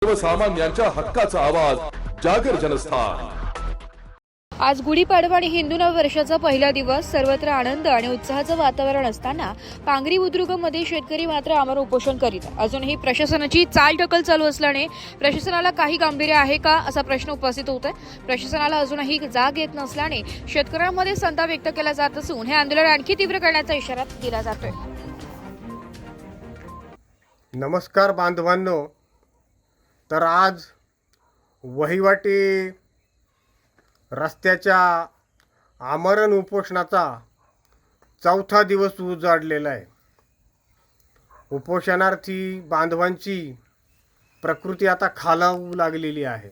सर्वसामान्यांच्या हक्काचा आवाज जागर जनस्थान। आज गुढीपाडवा आणि हिंदू नववर्षाचा पहिला दिवस, सर्वत्र आनंद आणि उत्साहाचं वातावरण असताना पांगरी बुद्रुकमध्ये शेतकरी मात्र आमरण उपोषण करीत। अजूनही प्रशासनाची चालढकल चालू असल्याने प्रशासनाला काही गांभीर्य आहे का असा प्रश्न उपस्थित होत आहे। प्रशासनाला अजूनही जाग येत नसल्याने शेतकऱ्यांमध्ये संताप व्यक्त केला जात असून हे आंदोलन आणखी तीव्र करण्याचा इशारा दिला जातोय। नमस्कार बांधवांनो, तर आज वहिवाटी रस्त्याच्या आमरण उपोषणाचा चौथा दिवस उजाडलेला आहे। उपोषणार्थी बांधवांची प्रकृती आता खालावू लागलेली आहे,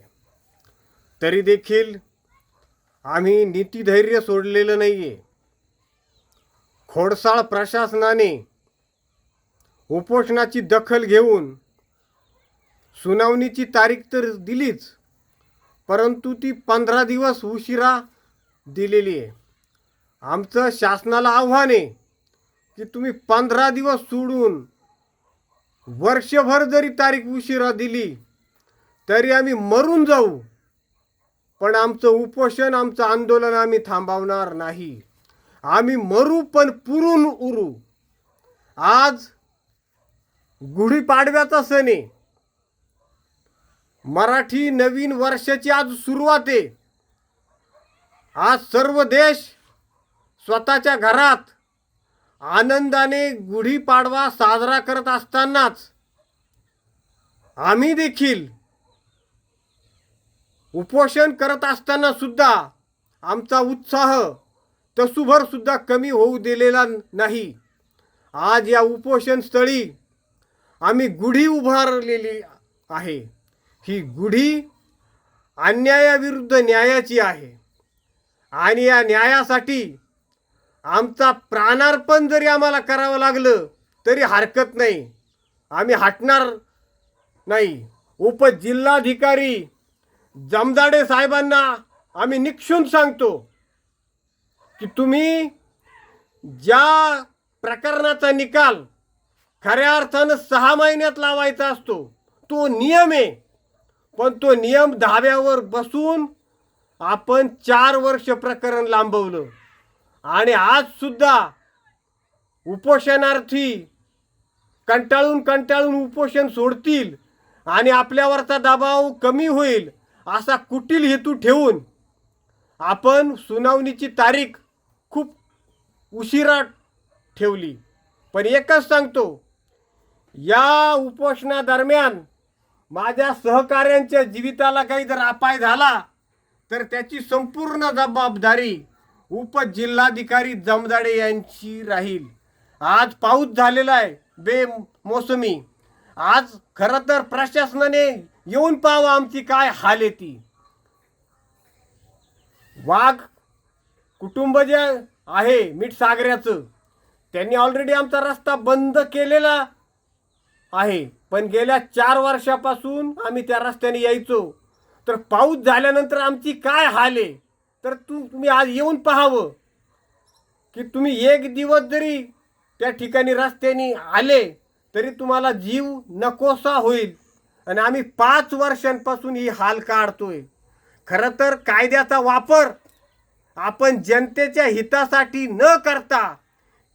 तरी देखील आम्ही नीतिधैर्य सोडलेलं नाही आहे। खोडसाळ प्रशासनाने उपोषणाची दखल घेऊन सुनावणीची तारीख तर दिलीच, परंतु ती 15 दिवस उशिरा दिलेली आहे। आमचं शासनाला आव्हान आहे की तुम्ही 15 दिवस सोडून वर्षभर जरी तारीख उशिरा दिली तरी आम्ही मरून जाऊ, पण आमचं उपोषण, आमचं आंदोलन आम्ही थांबवणार नाही। आम्ही मरू पण पुरून उरू। आज गुढीपाडव्याचा सण आहे, मराठी नवीन वर्षाची आज सुरुवात आहे। आज सर्व देश स्वतःच्या घरात आनंदाने गुढीपाडवा साजरा करत असतानाच आम्ही देखील उपोषण करत असताना सुद्धा आमचा उत्साह तसूभर सुद्धा कमी होऊ दिलेला नाही। आज या उपोषण स्थळी आम्ही गुढी उभारलेली आहे। ही गुढी अन्यायाविरुद्ध न्यायाची आहे आणि या न्यायासाठी आमचा प्राणार्पण जरी आम्हाला करावं लागलं तरी हरकत नाही, आम्ही हटणार नाही। उपजिल्हाधिकारी जमदाडे साहेबांना आम्ही निक्षून सांगतो की तुम्ही ज्या प्रकरणाचा निकाल खऱ्या अर्थानं 6 महिन्यात लावायचा असतो तो नियम आहे, पण तो नियम धाब्यावर बसून आपण 4 वर्ष प्रकरण लांबवलं आणि आज सुद्धा उपोषणार्थी कंटाळून उपोषण सोडतील आणि आपल्यावरचा दबाव कमी होईल असा कुटील हेतू ठेवून आपण सुनावणीची तारीख खूप उशिरा ठेवली। पण एकच सांगतो, या उपोषणादरम्यान माझ्या सहकाऱ्यांच्या जीविताला काही जर अपाय झाला तर त्याची संपूर्ण जबाबदारी उपजिल्हाधिकारी जमदाडे यांची राहील। आज पाऊस झालेला आहे बेमोसमी। आज खरं तर प्रशासनाने येऊन पाहावं आमची काय हाल आहे ती। वाघ कुटुंब जे आहे मिठसागऱ्याचं, त्यांनी ऑलरेडी आमचा रस्ता बंद केलेला आहे, पण गेल्या 4 वर्षापासून आम्ही त्या रस्त्याने यायचो। तर पाऊस झाल्यानंतर आमची काय हाल आहे, तर तुम्ही आज येऊन पाहावं की तुम्ही एक दिवस जरी त्या ठिकाणी रस्त्याने आले तरी तुम्हाला जीव नकोसा होईल। आणि आम्ही 5 वर्षांपासून ही हाल काढतोय। खरं तर कायद्याचा वापर आपण जनतेच्या हितासाठी न करता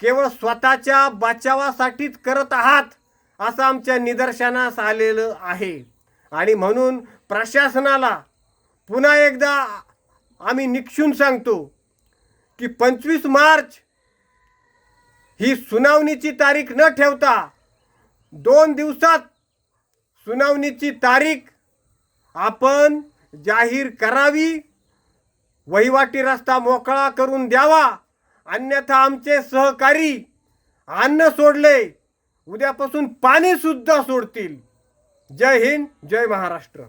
केवळ स्वतःच्या बचावासाठीच करत आहात असं आमच्या निदर्शनास आलेलं आहे। आणि म्हणून प्रशासनाला पुन्हा एकदा आम्ही निक्षून सांगतो की 25 मार्च ही सुनावणीची तारीख न ठेवता 2 दिवसात सुनावणीची तारीख आपण जाहीर करावी, वहिवाटी रस्ता मोकळा करून द्यावा, अन्यथा आमचे सहकारी अन्न सोडले उद्यापासून पाणी सुद्धा सोडतील। जय हिंद, जय महाराष्ट्र।